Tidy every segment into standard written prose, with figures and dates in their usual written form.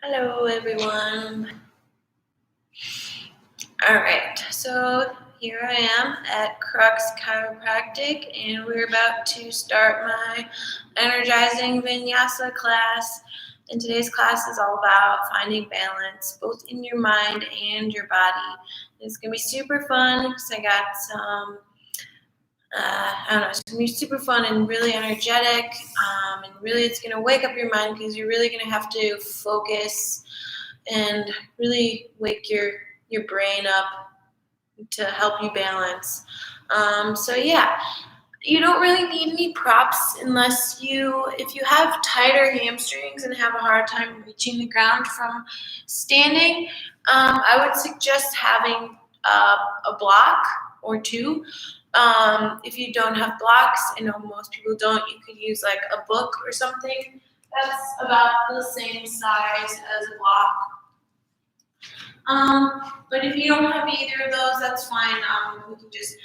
Hello everyone. Alright, so here I am at Crux Chiropractic and we're about to start my Energizing Vinyasa class. And today's class is all about finding balance both in your mind and your body. It's going to be super fun because I got some it's going to be super fun and really energetic, and really it's going to wake up your mind because you're really going to have to focus and really wake your brain up to help you balance. So yeah, you don't really need any props if you have tighter hamstrings and have a hard time reaching the ground from standing. I would suggest having a block or two. If you don't have blocks, I know most people don't, you could use like a book or something that's about the same size as a block. But if you don't have either of those, that's fine. We can just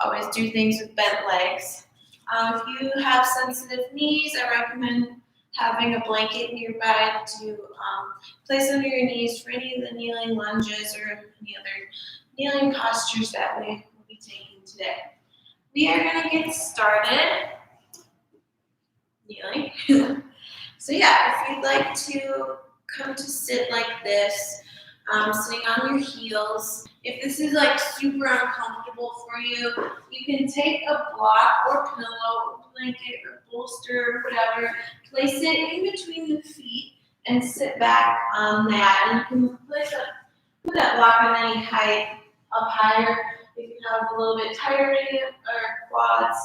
always do things with bent legs. If you have sensitive knees, I recommend having a blanket nearby to place under your knees for any of the kneeling lunges or any other kneeling postures that we will be taking today. We are going to get started kneeling. So yeah, if you'd like to come to sit like this, sitting on your heels. If this is like super uncomfortable for you, you can take a block or pillow, blanket or bolster, whatever, place it in between the feet and sit back on that. And you can put that block on any height up higher. You can have a little bit tighter in your quads.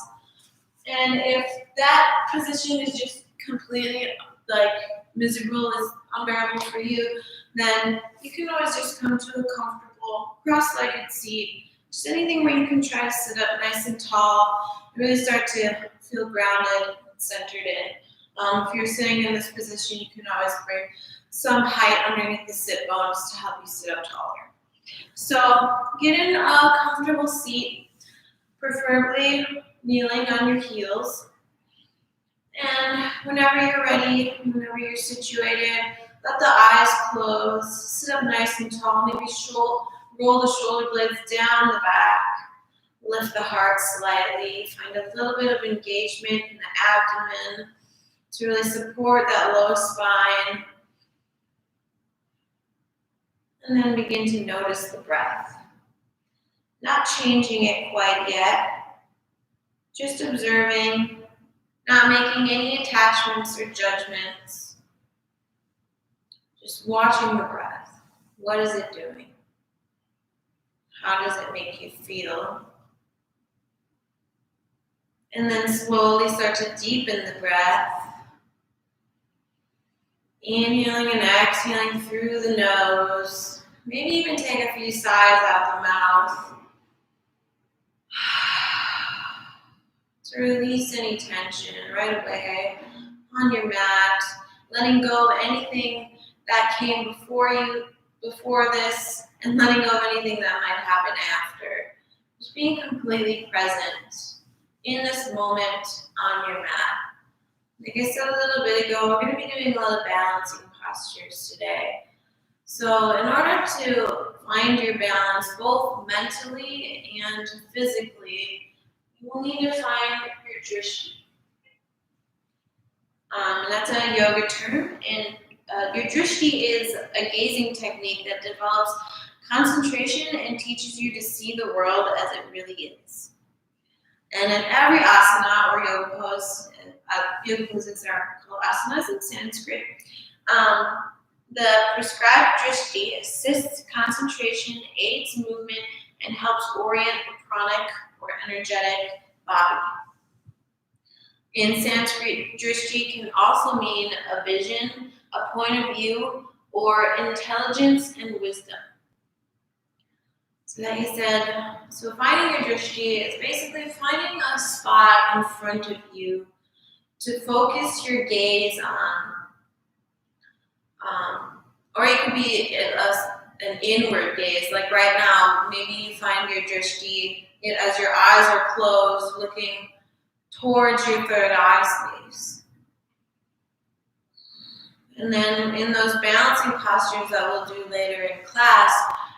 And if that position is just completely like miserable, is unbearable for you, then you can always just come to a comfortable cross-legged seat. Just anything where you can try to sit up nice and tall, really start to feel grounded and centered in. If you're sitting in this position, you can always bring some height underneath the sit bones to help you sit up taller. So get in a comfortable seat, preferably kneeling on your heels. And whenever you're ready, whenever you're situated, let the eyes close, sit up nice and tall, maybe roll the shoulder blades down the back, lift the heart slightly, find a little bit of engagement in the abdomen to really support that low spine. And then begin to notice the breath. Not changing it quite yet, just observing, not making any attachments or judgments. Just watching the breath. What is it doing? How does it make you feel? And then slowly start to deepen the breath. Inhaling and exhaling through the nose. Maybe even take a few sighs out the mouth. To release any tension right away on your mat. Letting go of anything that came before this, and letting go of anything that might happen after. Just being completely present in this moment on your mat. Like I said a little bit ago, we're going to be doing a lot of balancing postures today. So in order to find your balance, both mentally and physically, you will need to find your drishti. And that's a yoga term, and your drishti is a gazing technique that develops concentration and teaches you to see the world as it really is. And in every asana or yoga poses are called asanas in Sanskrit, the prescribed drishti assists concentration, aids movement, and helps orient the pranic or energetic body. In Sanskrit, drishti can also mean a vision, a point of view, or intelligence and wisdom. So like I said, so finding your drishti is basically finding a spot in front of you to focus your gaze on. Or it could be an inward gaze, like right now, maybe you find your drishti as your eyes are closed, looking towards your third eye space. And then in those balancing postures that we'll do later in class,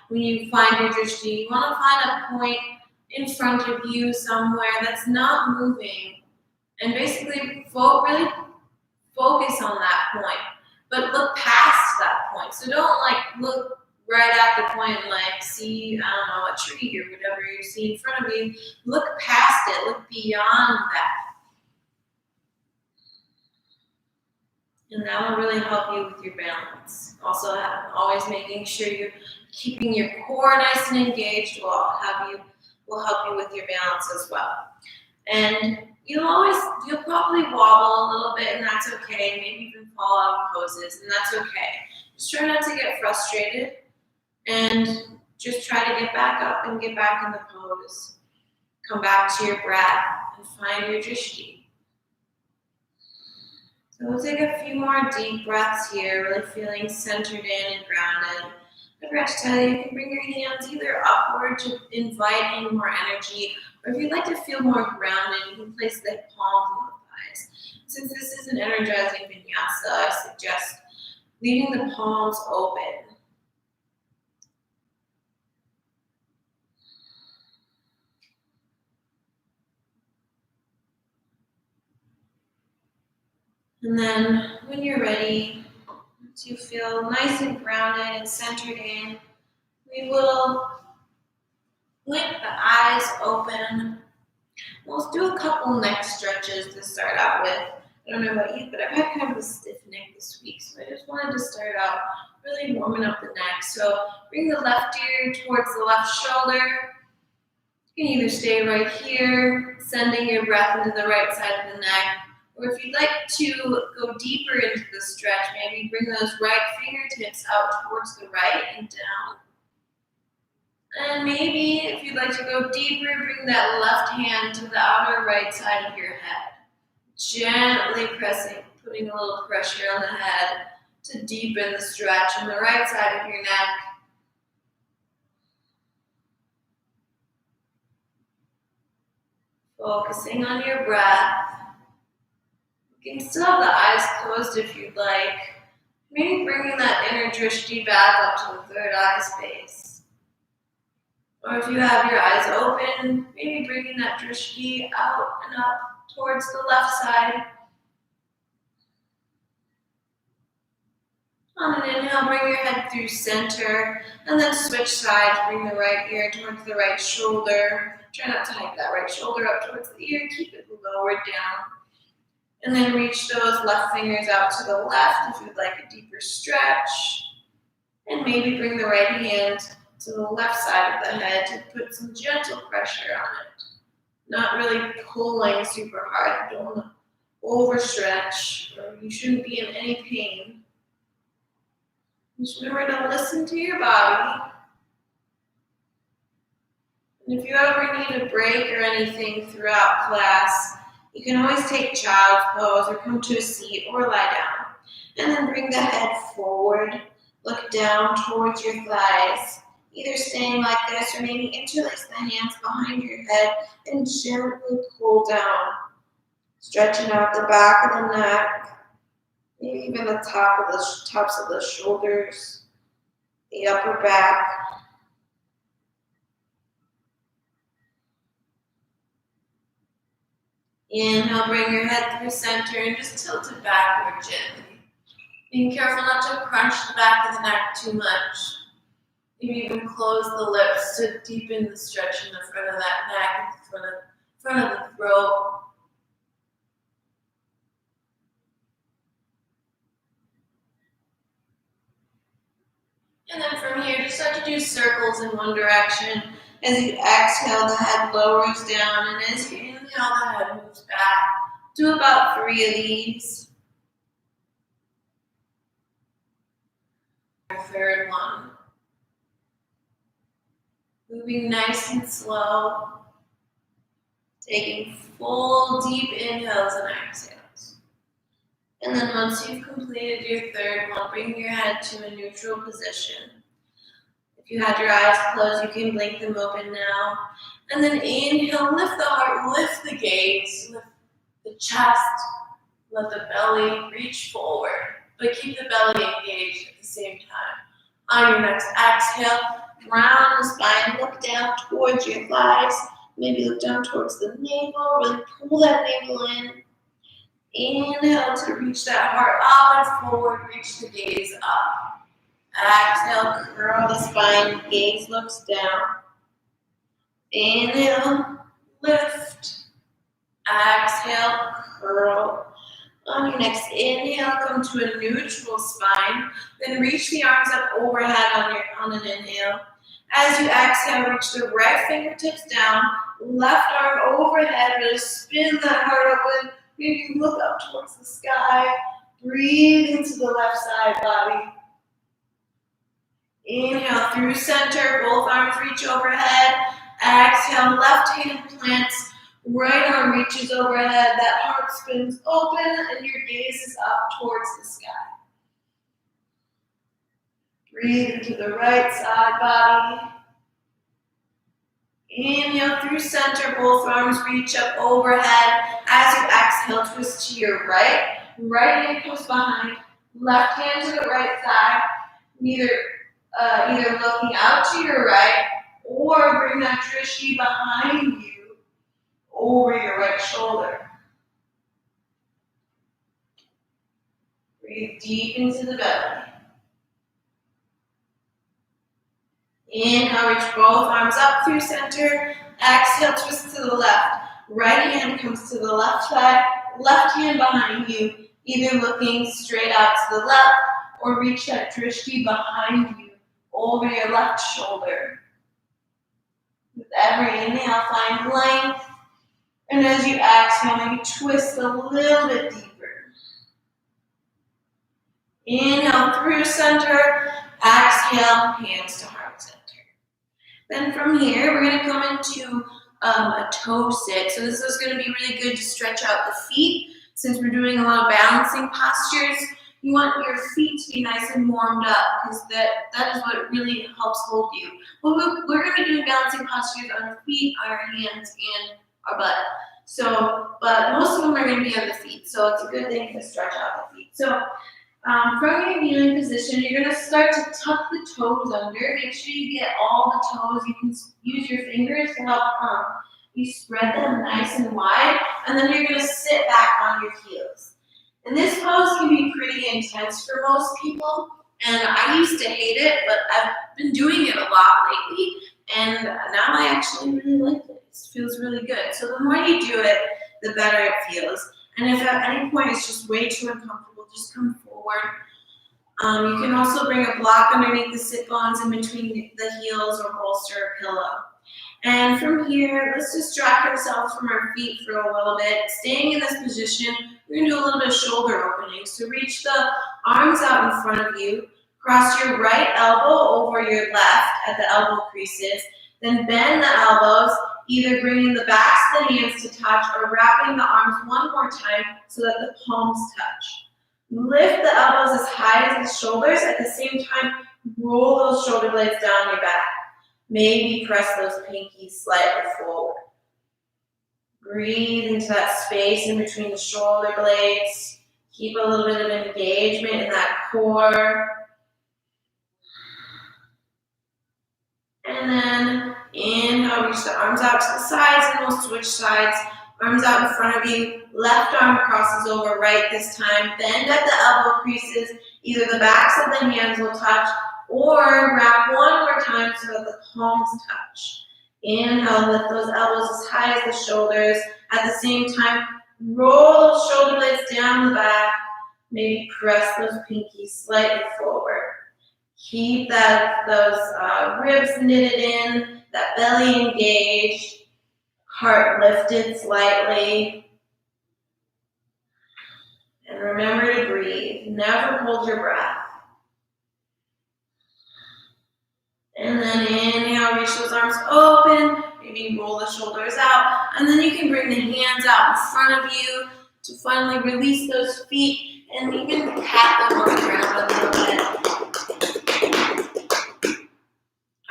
when you find your drishti, you want to find a point in front of you somewhere that's not moving, and basically really focus on that point, but look past that point. So don't look right at the point and see, I don't know, a tree or whatever you see in front of you. Look past it, look beyond that. And that will really help you with your balance. Also, always making sure you're keeping your core nice and engaged will help you with your balance as well. And you'll probably wobble a little bit, and that's okay. Maybe even fall out of poses, and that's okay. Just try not to get frustrated, and just try to get back up and get back in the pose. Come back to your breath and find your drishti. So we'll take a few more deep breaths here, really feeling centered in and grounded. I forgot to tell you, you can bring your hands either upward to invite in more energy, or if you'd like to feel more grounded, you can place the palms on the thighs. Since this is an energizing vinyasa, I suggest leaving the palms open. And then when you're ready, once you feel nice and grounded and centered in, we will blink the eyes open. We'll do a couple neck stretches to start out with. I don't know about you, but I've had kind of a stiff neck this week, so I just wanted to start out really warming up the neck. So bring the left ear towards the left shoulder. You can either stay right here, sending your breath into the right side of the neck, or if you'd like to go deeper into the stretch, maybe bring those right fingertips out towards the right and down. And maybe if you'd like to go deeper, bring that left hand to the outer right side of your head. Gently pressing, putting a little pressure on the head to deepen the stretch on the right side of your neck. Focusing on your breath. You can still have the eyes closed if you'd like. Maybe bringing that inner drishti back up to the third eye space. Or if you have your eyes open, maybe bringing that drishti out and up towards the left side. On an inhale, bring your head through center, and then switch sides. Bring the right ear towards the right shoulder. Try not to hike that right shoulder up towards the ear. Keep it lowered down. And then reach those left fingers out to the left if you'd like a deeper stretch. And maybe bring the right hand to the left side of the head to put some gentle pressure on it. Not really pulling super hard. You don't want to overstretch, or you shouldn't be in any pain. Just remember to listen to your body. And if you ever need a break or anything throughout class, you can always take child's pose or come to a seat or lie down. And then bring the head forward. Look down towards your thighs. Either staying like this or maybe interlace the hands behind your head and gently pull down. Stretching out the back of the neck. Maybe even the tops of the shoulders. The upper back. Inhale, bring your head through center and just tilt it backward gently. Being careful not to crunch the back of the neck too much. You even close the lips to deepen the stretch in the front of that neck, front of the throat. And then from here, just start to do circles in one direction. As you exhale, the head lowers down, and as you inhale, the head moves back. Do about 3 of these. Third one. Moving nice and slow. Taking full deep inhales and exhales. And then once you've completed your third one, bring your head to a neutral position. If you had your eyes closed, you can blink them open now. And then inhale, lift the heart, lift the gaze, lift the chest, let the belly reach forward. but keep the belly engaged at the same time. On your next exhale, round the spine, look down towards your thighs, maybe look down towards the navel, really pull that navel in. Inhale to reach that heart up and forward, reach the gaze up. Exhale, curl the spine, gaze looks down. Inhale, lift. Exhale, curl. On your next inhale, come to a neutral spine. Then reach the arms up overhead on an inhale. As you exhale, reach the right fingertips down, left arm overhead, really spin that heart open. Maybe look up towards the sky. Breathe into the left side body. Inhale through center, both arms reach overhead. Exhale, left hand plants, right arm reaches overhead. That heart spins open and your gaze is up towards the sky. Breathe into the right side body. Inhale through center, both arms reach up overhead. As you exhale, twist to your right. Right hand comes behind, left hand to the right side. Either looking out to your right or bring that drishti behind you over your right shoulder. Breathe deep into the belly. Inhale, reach both arms up through center. Exhale, twist to the left. Right hand comes to the left side, left hand behind you, either looking straight out to the left or reach that drishti behind you over your left shoulder. With every inhale, find length. And as you exhale, maybe twist a little bit deeper. Inhale through center. Exhale, hands to heart center. Then from here, we're going to come into a toe sit. So this is going to be really good to stretch out the feet. Since we're doing a lot of balancing postures, you want your feet to be nice and warmed up because that is what really helps hold you. Well, we're going to be doing balancing postures on our feet, on our hands, and our butt. But most of them are going to be on the feet, so it's a good thing to stretch out the feet. So from your kneeling position, you're going to start to tuck the toes under. Make sure you get all the toes. You can use your fingers to help you spread them nice and wide, and then you're going to sit back on your heels. And this pose can be pretty intense for most people, and I used to hate it, but I've been doing it a lot lately, and now I actually really like it. It feels really good. So the more you do it, the better it feels. And if at any point it's just way too uncomfortable, just come forward. You can also bring a block underneath the sit bones in between the heels or bolster a pillow. And from here, let's distract ourselves from our feet for a little bit. Staying in this position, we're going to do a little bit of shoulder opening. So reach the arms out in front of you. Cross your right elbow over your left at the elbow creases. Then bend the elbows, either bringing the backs of the hands to touch or wrapping the arms one more time so that the palms touch. Lift the elbows as high as the shoulders. At the same time, roll those shoulder blades down your back. Maybe press those pinkies slightly forward. Breathe into that space in between the shoulder blades. Keep a little bit of engagement in that core. And then inhale, reach the arms out to the sides, and we'll switch sides. Arms out in front of you. Left arm crosses over right this time. Bend at the elbow creases. Either the backs of the hands will touch or wrap one more time so that the palms touch. Inhale, lift those elbows as high as the shoulders. At the same time, roll those shoulder blades down the back. Maybe press those pinkies slightly forward. Keep those ribs knitted in, that belly engaged, heart lifted slightly. And remember to breathe. Never hold your breath. And then inhale, reach those arms open. Maybe roll the shoulders out. And then you can bring the hands out in front of you to finally release those feet and even pat them on the ground a little bit.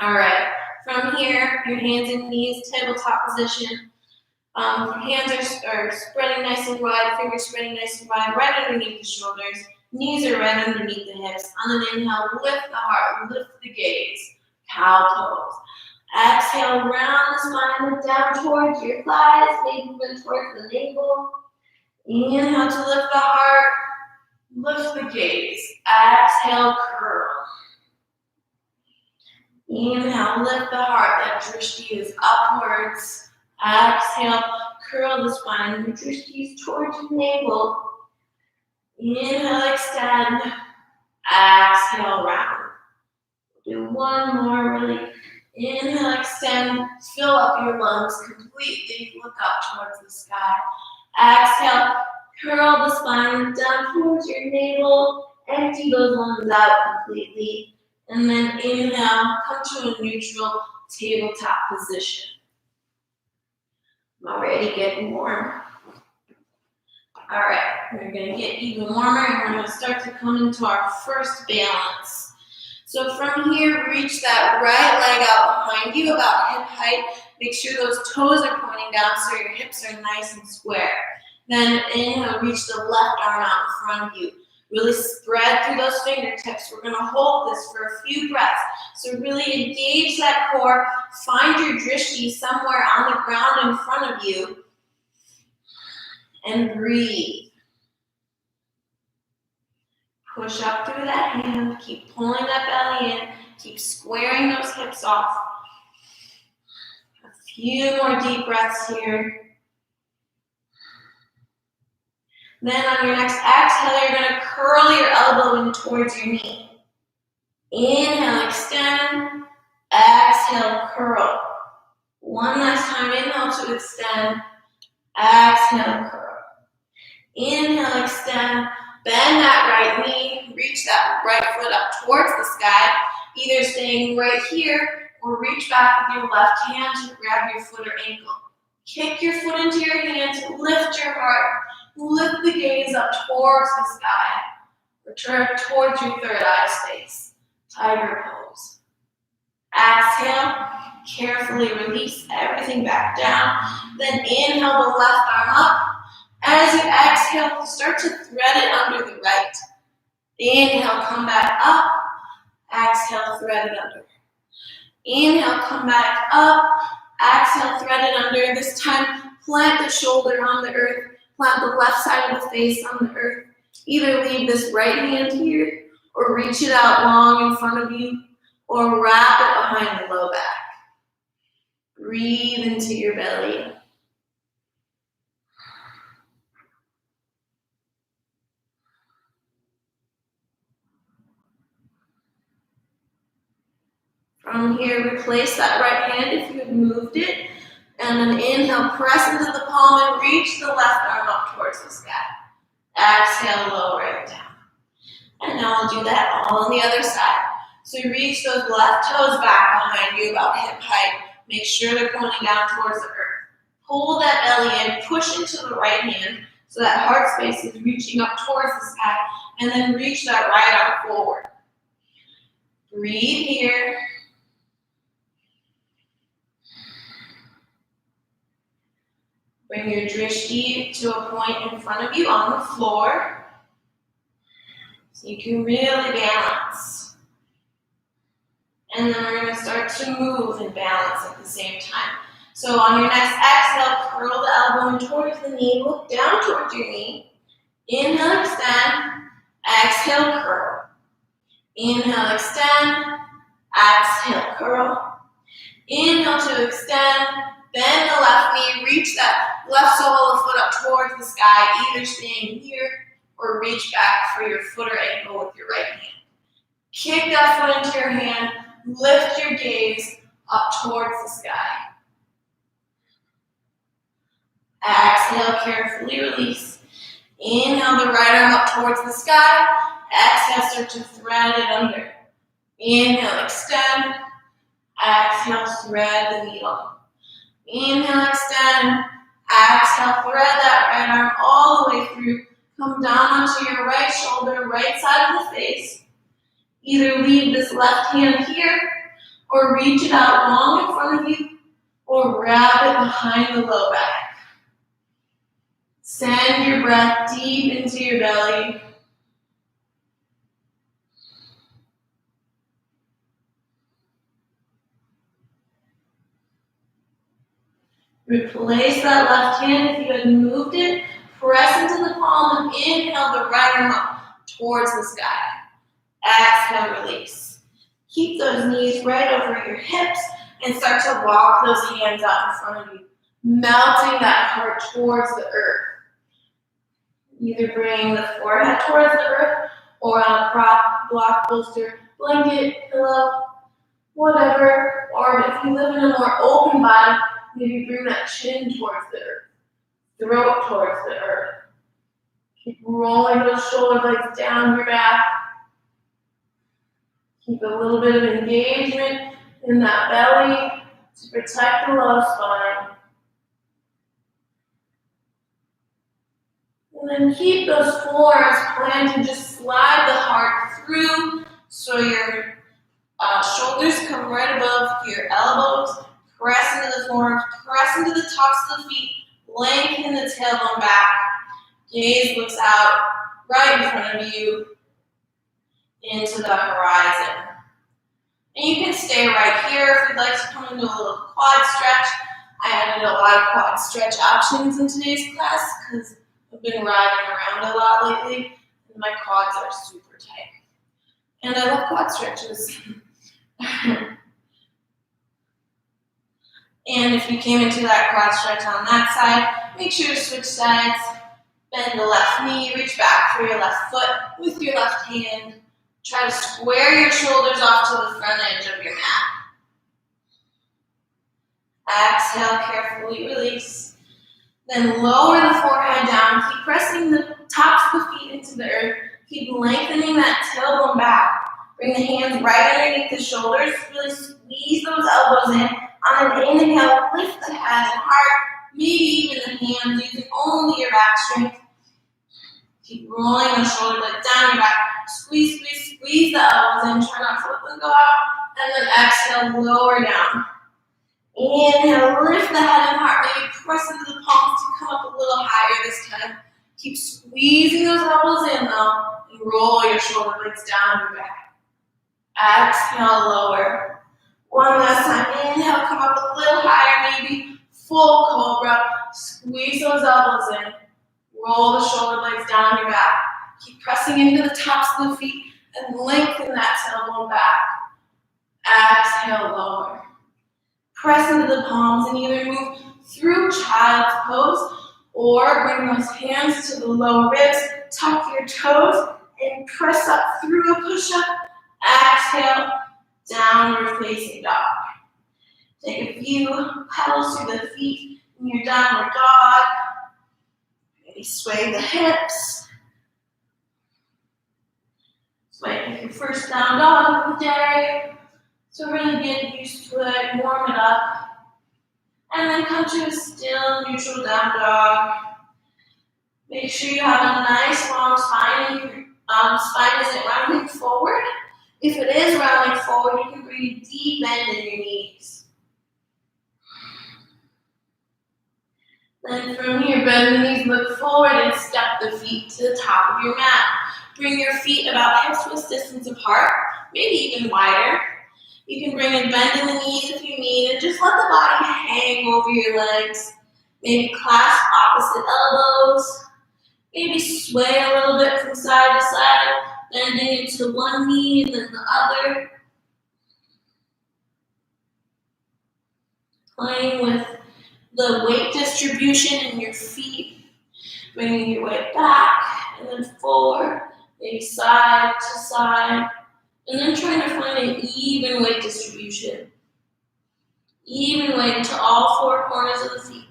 All right. From here, your hands and knees, tabletop position. Hands are spreading nice and wide, fingers spreading nice and wide, right underneath the shoulders. Knees are right underneath the hips. On an inhale, lift the heart, lift the gaze. Cow pose. Exhale, round the spine, look down towards your thighs, maybe even towards the navel. Inhale to lift the heart, lift the gaze. Exhale, curl. Inhale, lift the heart. That drishti is upwards. Exhale, curl the spine. The drishti is towards your navel. Inhale, extend. Exhale, round. Do one more, really. Inhale, extend. Fill up your lungs completely. Look up towards the sky. Exhale, curl the spine down towards your navel. Empty those lungs out completely. And then inhale, come to a neutral tabletop position. I'm already getting warm. All right, we're gonna get even warmer and we're gonna start to come into our first balance. So from here, reach that right leg out behind you, about hip height. Make sure those toes are pointing down so your hips are nice and square. Then inhale, reach the left arm out in front of you. Really spread through those fingertips. We're gonna hold this for a few breaths. So really engage that core. Find your drishti somewhere on the ground in front of you. And breathe. Push up through that hand. Keep pulling that belly in. Keep squaring those hips off. A few more deep breaths here. Then on your next exhale, you're going to curl your elbow in towards your knee. Inhale, extend. Exhale, curl. One last time. Inhale to extend. Exhale, curl. Inhale, extend. Bend that right knee. Reach that right foot up towards the sky. Either staying right here or reach back with your left hand to grab your foot or ankle. Kick your foot into your hands. Lift your heart. Lift the gaze up towards the sky. Return towards your third eye space. Tiger pose. Exhale. Carefully release everything back down. Then inhale the left arm up. As you exhale, start to thread it under the right. Inhale, come back up. Exhale, thread it under. Inhale, come back up. Exhale, thread it under. This time, plant the shoulder on the earth. Plant the left side of the face on the earth. Either leave this right hand here, or reach it out long in front of you, or wrap it behind the low back. Breathe into your belly. From here, replace that right hand if you had moved it. And then inhale, press into the palm and reach the left arm up towards the sky. Exhale, lower it down. And now we'll do that all on the other side. So reach those left toes back behind you about hip height. Make sure they're pointing down towards the earth. Pull that belly in, push into the right hand so that heart space is reaching up towards the sky. And then reach that right arm forward. Breathe here. Bring your drishti to a point in front of you on the floor so you can really balance. And then we're going to start to move and balance at the same time. So on your next exhale, curl the elbow in towards the knee. Look down towards your knee. Inhale, extend. Exhale, curl. Inhale, extend. Exhale, curl. Inhale to extend. Bend the left knee. Reach that left sole of the foot up towards the sky, either staying here or reach back for your foot or ankle with your right hand. Kick that foot into your hand. Lift your gaze up towards the sky. Exhale, carefully release. Inhale the right arm up towards the sky. Exhale, start to thread it under. Inhale, extend. Exhale, thread the needle. Inhale, extend. Exhale, thread that right arm all the way through. Come down onto your right shoulder, right side of the face. Either leave this left hand here, or reach it out long in front of you, or wrap it behind the low back. Send your breath deep into your belly. Replace that left hand. If you had moved it, press into the palm and inhale the right arm up towards the sky. Exhale, release. Keep those knees right over your hips and start to walk those hands out in front of you, melting that heart towards the earth. Either bring the forehead towards the earth or on a prop, block, bolster, blanket, pillow, whatever. Or if you live in a more open body, maybe bring that chin towards the earth, throat towards the earth. Keep rolling those shoulder blades down your back. Keep a little bit of engagement in that belly to protect the low spine. And then keep those forearms planted. Just slide the heart through so your shoulders come right above your elbows. Press into the forearms, press into the tops of the feet, lengthen the tailbone back. Gaze looks out right in front of you into the horizon. And you can stay right here if you'd like to come into a little quad stretch. I added a lot of quad stretch options in today's class because I've been riding around a lot lately and my quads are super tight. And I love quad stretches. And if you came into that quad stretch on that side, make sure to switch sides. Bend the left knee, reach back for your left foot with your left hand. Try to square your shoulders off to the front edge of your mat. Exhale, carefully release. Then lower the forehead down. Keep pressing the tops of the feet into the earth. Keep lengthening that tailbone back. Bring the hands right underneath the shoulders. Really squeeze those elbows in. On an inhale, lift the head and heart. Maybe even the hands, using only your back strength. Keep rolling the shoulder blades down your back. Squeeze, squeeze, squeeze the elbows in. Try not to let them go out. And then exhale, lower down. Inhale, lift the head and heart. Maybe press into the palms to come up a little higher this time. Keep squeezing those elbows in though. And roll your shoulder blades down your back. Exhale, lower. One last time. Inhale, come up a little higher, maybe full cobra. Squeeze those elbows in. Roll the shoulder blades down your back. Keep pressing into the tops of the feet and lengthen that tailbone back. Exhale, lower. Press into the palms and either move through child's pose or bring those hands to the low ribs, tuck your toes, and press up through a push-up. Exhale, downward facing dog. Take a few pedals through the feet in your downward dog. Maybe sway the hips. Sway your first down dog of the day. So really get used to it, warm it up. And then come to a still neutral down dog. Make sure you have a nice long spine and your spine isn't rounding forward. If it is rounding forward, you can bring a deep bend in your knees. Then from here, bend the knees, look forward and step the feet to the top of your mat. Bring your feet about hip-width distance apart, maybe even wider. You can bring a bend in the knees if you need, and just let the body hang over your legs. Maybe clasp opposite elbows. Maybe sway a little bit from side to side, bending into one knee and then the other. Playing with the weight distribution in your feet. Bringing your weight back and then forward, maybe side to side. And then trying to find an even weight distribution. Even weight into all four corners of the feet.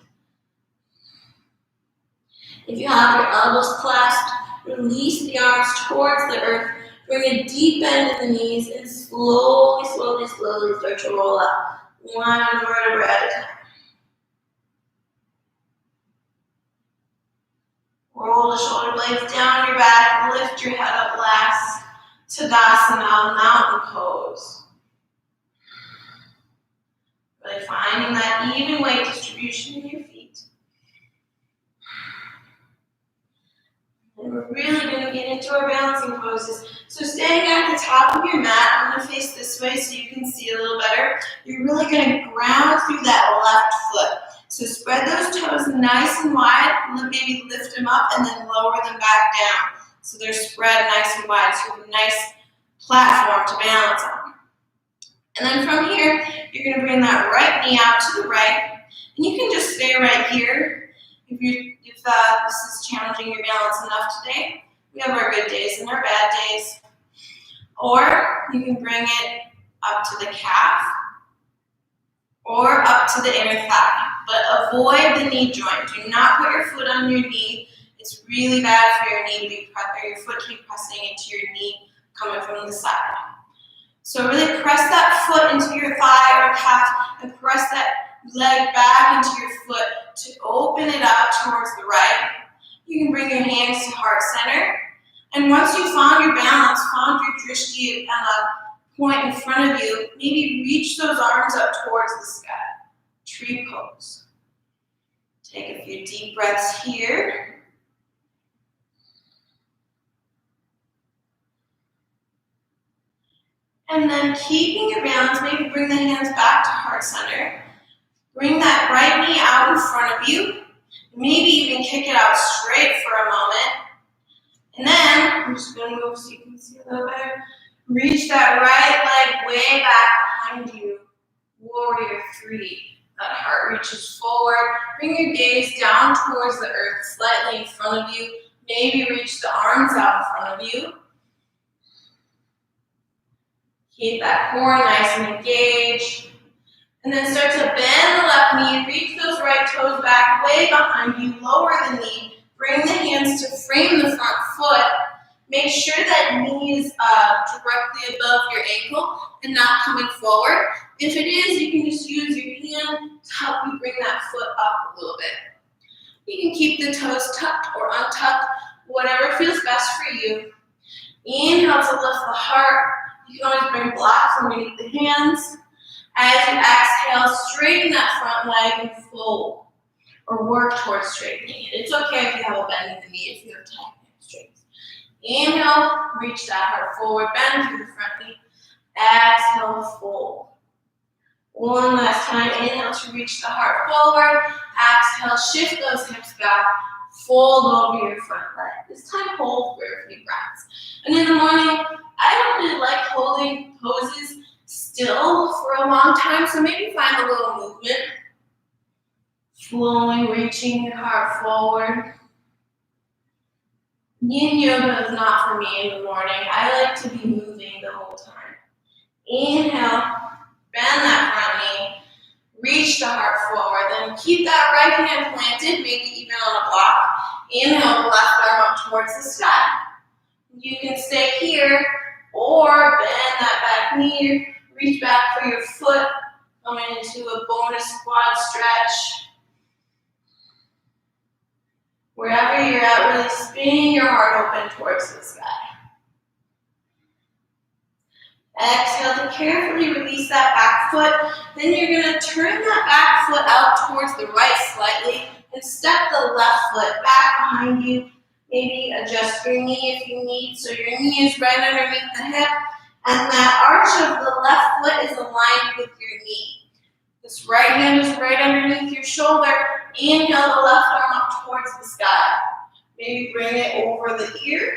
If you have your elbows clasped, release the arms towards the earth. Bring a deep bend in the knees and slowly, slowly, slowly start to roll up. One vertebra at a time. Roll the shoulder blades down your back. Lift your head up last. Tadasana, mountain pose. Really finding that even weight distribution in your feet. And we're really going to get into our balancing poses. So staying at the top of your mat, I'm going to face this way so you can see a little better. You're really going to ground through that left foot. So spread those toes nice and wide, maybe lift them up and then lower them back down. So they're spread nice and wide, so you have a nice platform to balance on. And then from here, you're going to bring that right knee out to the right, and you can just stay right here if this is challenging your balance enough today. We have our good days and our bad days. Or you can bring it up to the calf or up to the inner thigh, but avoid the knee joint. Do not put your foot on your knee. It's really bad for your knee to be your foot to be pressing into your knee coming from the side. So really press that foot into your thigh or calf and press that leg back into your foot to open it out towards the right. You can bring your hands to heart center. And once you found your balance, found your drishti and a point in front of you, maybe reach those arms up towards the sky. Tree pose. Take a few deep breaths here. And then keeping your balance, maybe bring the hands back to heart center. Bring that right knee out in front of you. Maybe even kick it out straight for a moment. And then, I'm just going to move so you can see a little better. Reach that right leg way back behind you. Warrior 3. That heart reaches forward. Bring your gaze down towards the earth, slightly in front of you. Maybe reach the arms out in front of you. Keep that core nice and engaged. And then start to bend the left knee. Reach those right toes back way behind you. Lower the knee. Bring the hands to frame the front foot. Make sure that knee is directly above your ankle and not coming forward. If it is, you can just use your hand to help you bring that foot up a little bit. You can keep the toes tucked or untucked, whatever feels best for you. Inhale to lift the heart. You can always bring blocks underneath the hands. As you exhale, straighten that front leg and fold, or work towards straightening it. It's okay if you have a bend in the knee, if you have tight hamstrings. Inhale, reach that heart forward, bend through the front knee. Exhale, fold. One last time, inhale to reach the heart forward. Exhale, shift those hips back. Fold over your front leg. This time, hold for a few breaths. And in the morning, I don't really like holding poses still for a long time, so maybe find a little movement. Flowing, reaching your heart forward. Yin yoga is not for me in the morning. I like to be moving the whole time. Inhale, bend that front knee. Reach the heart forward. Then keep that right hand planted, maybe even on a block. Inhale, the left arm up towards the sky. You can stay here or bend that back knee. Reach back for your foot. Coming into a bonus quad stretch. Wherever you're at, really spin your heart open towards the sky. Exhale to carefully release that back foot. Then you're going to turn that back foot out towards the right slightly and step the left foot back behind you. Maybe adjust your knee if you need, so your knee is right underneath the hip, and that arch of the left foot is aligned with your knee. This right hand is right underneath your shoulder. Inhale the left arm up towards the sky. Maybe bring it over the ear.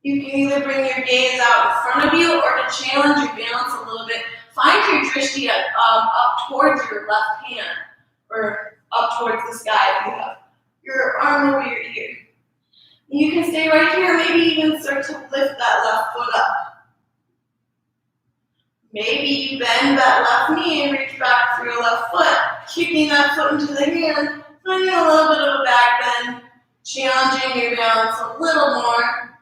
You can either bring your gaze out in front of you or to challenge your balance a little bit. Find your drishti up towards your left hand or up towards the sky if you have your arm over your ear. You can stay right here, maybe even start to lift that left foot up. Maybe you bend that left knee and reach back for your left foot, kicking that foot into the hand, finding a little bit of a back bend, challenging your balance a little more.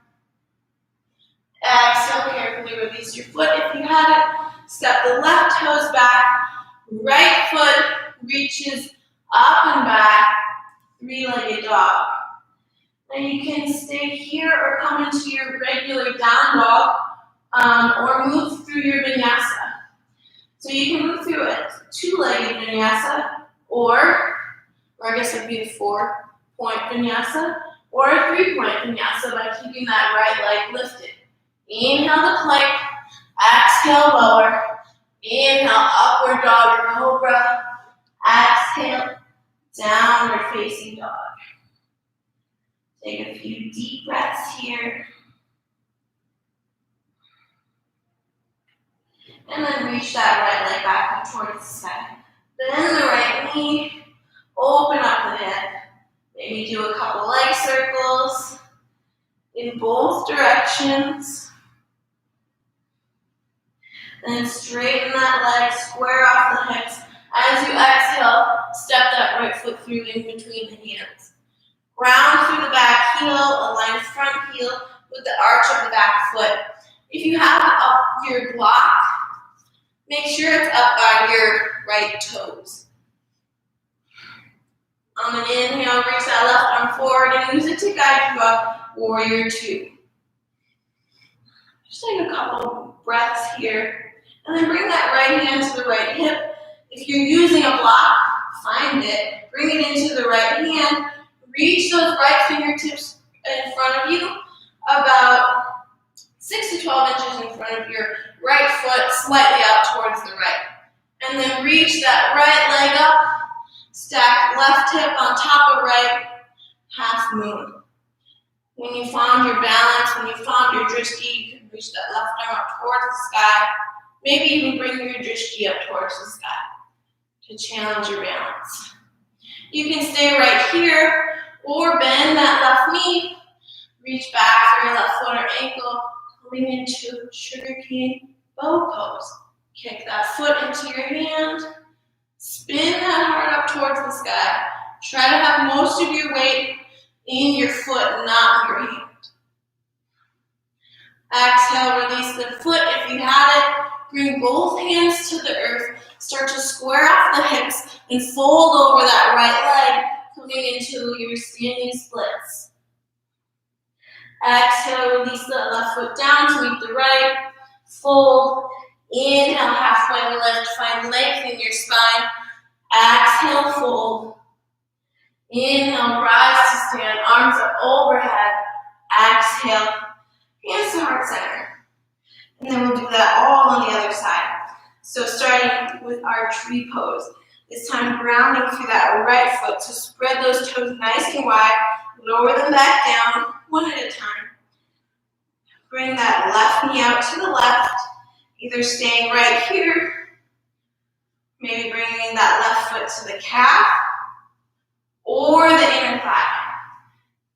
Exhale, carefully release your foot if you have it. Step the left toes back, right foot reaches up and back, three-legged dog. Now you can stay here or come into your regular down dog, or move through your vinyasa. So you can move through a two-legged vinyasa, or I guess it would be a 4-point vinyasa, or a 3-point vinyasa by keeping that right leg lifted. Inhale the plank, exhale lower, inhale upward dog or cobra, exhale exhale, downward facing dog. Take a few deep breaths here. And then reach that right leg back up towards the sky. Bend the right knee, open up the hip. Maybe do a couple leg circles in both directions. Then straighten that leg, square off the hips. As you exhale, step that right foot through in between the hands. Ground through the back heel, align front heel with the arch of the back foot. If you have up your block, make sure it's up by your right toes. On an inhale, reach that left arm forward and use it to guide you up, warrior two. Just take a couple breaths here, and then bring that right hand to the right hip. If you're using a block, find it, bring it into the right hand, reach those right fingertips in front of you, about 6 to 12 inches in front of your right foot, slightly out towards the right. And then reach that right leg up, stack left hip on top of right, half moon. When you found your balance, when you found your drishti, you can reach that left arm up towards the sky. Maybe even bring your drishti up towards the sky to challenge your balance. You can stay right here or bend that left knee. Reach back for your left foot or ankle, coming into sugar cane bow pose. Kick that foot into your hand. Spin that heart up towards the sky. Try to have most of your weight in your foot, not in your hand. Exhale, release the foot if you had it. Bring both hands to the earth. Start to square off the hips and fold over that right leg, coming into your standing splits. Exhale, release that left foot down to meet the right. Fold. Inhale, halfway lift. Find length in your spine. Exhale, fold. Inhale, rise to stand. Arms up overhead. Exhale, hands to heart center. And then we'll do that all on the other side. So starting with our tree pose. This time grounding through that right foot. So spread those toes nice and wide. Lower them back down, one at a time. Bring that left knee out to the left. Either staying right here, maybe bringing that left foot to the calf, or the inner thigh.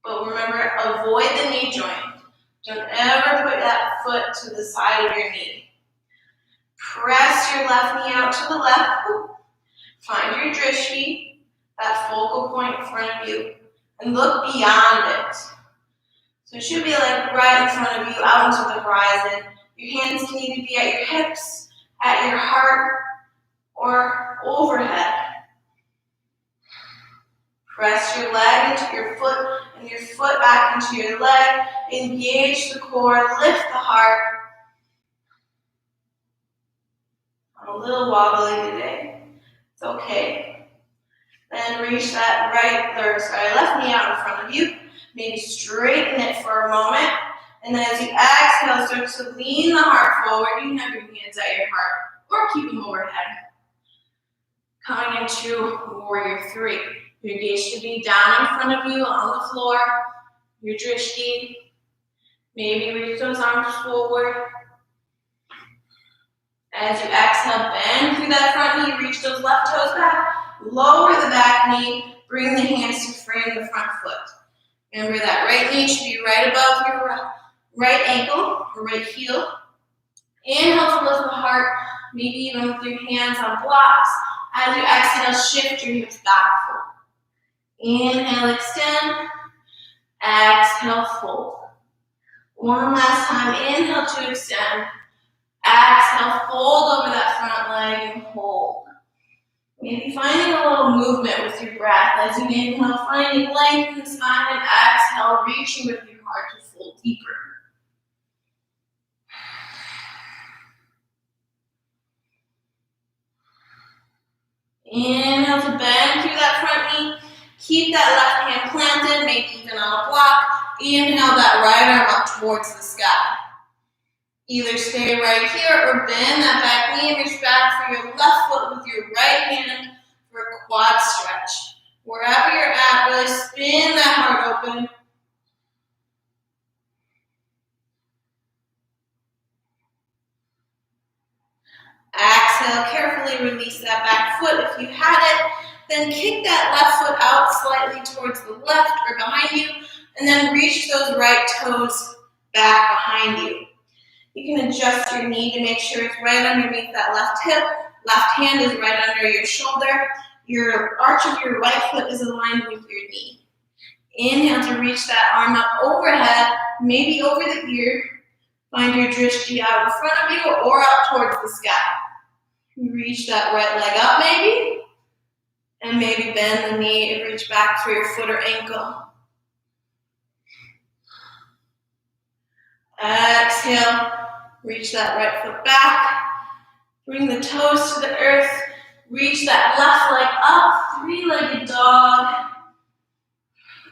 But remember, avoid the knee joint. Don't ever put that foot to the side of your knee. Press your left knee out to the left. Find your drishti, that focal point in front of you, and look beyond it. So it should be like right in front of you, out into the horizon. Your hands can either be at your hips, at your heart, or overhead. Press your leg into your foot and your foot back into your leg. Engage the core, lift the heart. I'm a little wobbly today. It's okay. Then reach that left knee out in front of you. Maybe straighten it for a moment. And then as you exhale, start to lean the heart forward. You can have your hands at your heart or keep them overhead. Coming into warrior three. Your gaze should be down in front of you on the floor. Your drishti. Maybe reach those arms forward. As you exhale, bend through that front knee. Reach those left toes back. Lower the back knee. Bring the hands to frame the front foot. Remember that right knee should be right above your right ankle or right heel. Inhale to lift the heart, maybe even with your hands on blocks. As you exhale, shift your hips back forward. Inhale, extend. Exhale, fold. One last time. Inhale to extend. Exhale, fold over that front leg and hold. Maybe finding a little movement with your breath. As you inhale, finding length in the spine, and exhale, reaching with your heart to fold deeper. Inhale to bend through that front knee. Keep that left hand planted, maybe even on a block. Inhale that right arm up towards the sky. Either stay right here or bend that back knee and reach back for your left foot with your right hand for a quad stretch. Wherever you're at, really spin that heart open. Exhale, carefully release that back foot if you had it. Then kick that left foot out slightly towards the left or behind you, and then reach those right toes back behind you. You can adjust your knee to make sure it's right underneath that left hip. Left hand is right under your shoulder. Your arch of your right foot is aligned with your knee. Inhale to reach that arm up overhead, maybe over the ear. Find your drishti out in front of you or up towards the sky. Reach that right leg up maybe. And maybe bend the knee and reach back for your foot or ankle. Exhale, reach that right foot back. Bring the toes to the earth. Reach that left leg up, three-legged dog.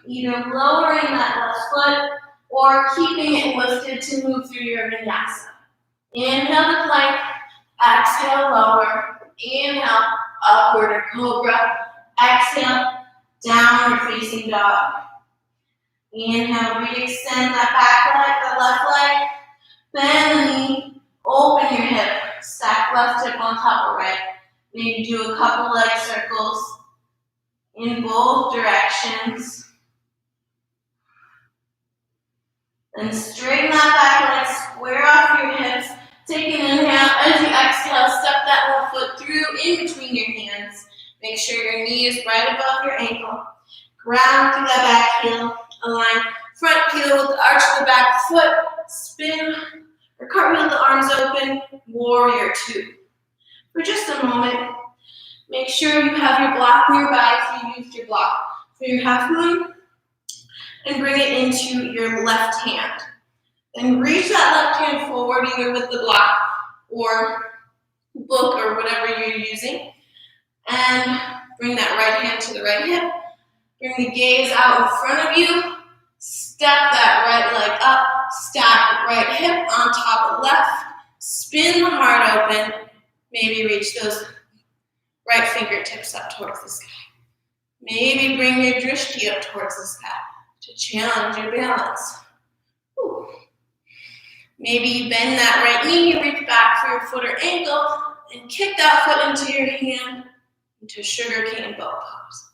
Either lowering that left foot or keeping it lifted to move through your vinyasa. Inhale to plank, exhale, lower. Inhale, upward or cobra. Exhale, downward facing dog. Inhale, re-extend that back leg, the left leg. Bend the knee, open your hip. Stack left hip on top of right. Maybe do a couple leg circles in both directions. Then straighten that back leg, square off your hips. Take an inhale. As you exhale, step that left foot through in between your hands. Make sure your knee is right above your ankle. Ground through that back heel. Align front heel with the arch of the back foot. Spin or cartwheel the arms open. Warrior two. For just a moment, make sure you have your block nearby if you used your block for your half moon. And bring it into your left hand. Then reach that left hand forward either with the block or book or whatever you're using. And bring that right hand to the right hip. Bring the gaze out in front of you. Step that right leg up. Stack right hip on top of left. Spin the heart open. Maybe reach those right fingertips up towards the sky. Maybe bring your drishti up towards the sky to challenge your balance. Whew. Maybe you bend that right knee, reach back for your foot or ankle, and kick that foot into your hand into sugar cane bow pose.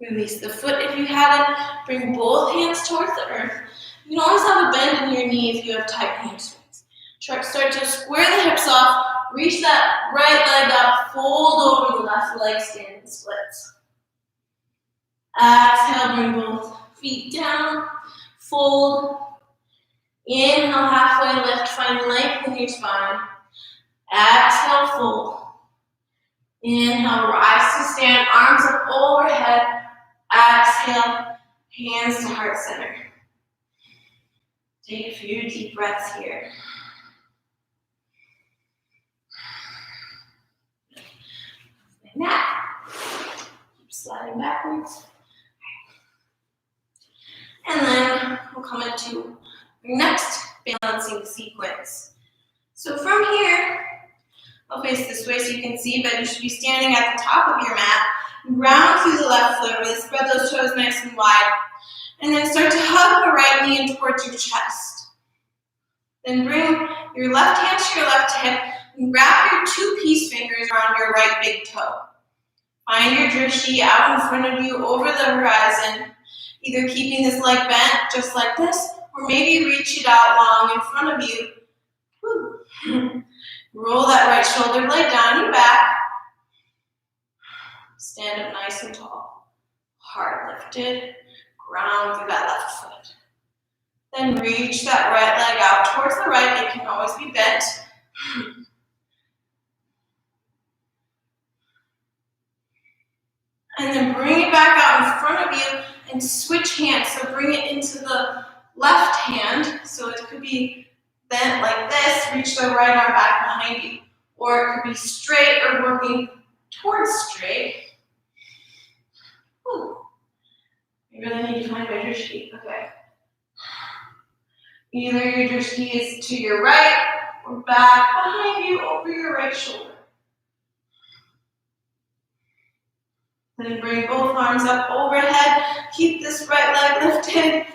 Release the foot if you had it. Bring both hands towards the earth. You can always have a bend in your knee if you have tight hamstrings. Start to square the hips off. Reach that right leg up. Fold over the left leg, standing splits. Exhale, bring both feet down. Fold. Inhale, halfway lift. Find length in your spine. Exhale, fold. Inhale, rise to stand. Arms up overhead. Exhale, hands to heart center. Take a few deep breaths here. Neck. Keep sliding backwards. And then we'll come into our next balancing sequence. So from here, I'll face this way so you can see, but you should be standing at the top of your mat. Round through the left foot, really spread those toes nice and wide. And then start to hug the right knee in towards your chest. Then bring your left hand to your left hip and wrap your two peace fingers around your right big toe. Find your drishti out in front of you over the horizon, either keeping this leg bent just like this, or maybe reach it out long in front of you. Woo. Roll that right shoulder blade down your back. Stand up nice and tall. Heart lifted. Ground through that left foot. Then reach that right leg out towards the right. It can always be bent. And then bring it back out in front of you and switch hands. So bring it into the left hand. So it could be bent like this. Reach the right arm back behind you. Or it could be straight or working towards straight. Whew. You really need to find my drishti. Okay. Either your drishti is to your right or back behind you over your right shoulder. Then bring both arms up overhead. Keep this right leg lifted.